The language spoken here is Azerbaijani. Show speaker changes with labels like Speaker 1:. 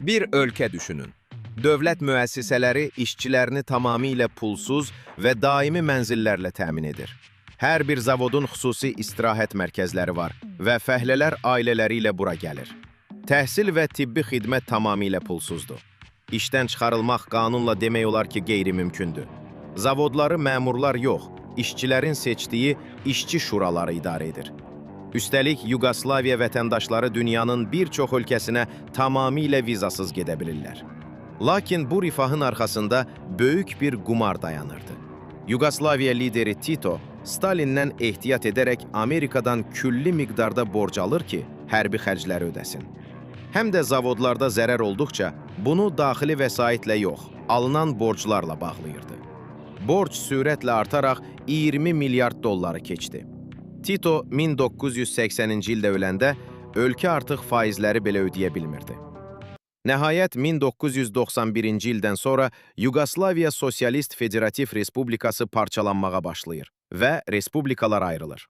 Speaker 1: Bir ölkə düşünün. Dövlət müəssisələri işçilərini tamamilə pulsuz və daimi mənzillərlə təmin edir. Hər bir zavodun xüsusi istirahət mərkəzləri var və fəhlələr ailələri ilə bura gəlir. Təhsil və tibbi xidmət tamamilə pulsuzdur. İşdən çıxarılmaq qanunla demək olar ki, qeyri-mümkündür. Zavodları məmurlar yox, işçilərin seçdiyi işçi şuraları idarə edir. Üstəlik, Yugoslaviya vətəndaşları dünyanın bir çox ölkəsinə tamamilə vizasız gedə bilirlər. Lakin bu rifahın arxasında böyük bir qumar dayanırdı. Yugoslaviya lideri Tito, Stalindən ehtiyat edərək Amerikadan külli miqdarda borc alır ki, hərbi xərcləri ödəsin. Həm də zavodlarda zərər olduqca, bunu daxili vəsaitlə yox, alınan borclarla bağlayırdı. Borc sürətlə artaraq 20 milyard dolları keçdi. Tito 1980-ci ildə öləndə ölkə artıq faizləri belə ödəyə bilmirdi. Nəhayət 1991-ci ildən sonra Yugoslaviya Sosialist Federativ Respublikası parçalanmağa başlayır və respublikalar ayrılır.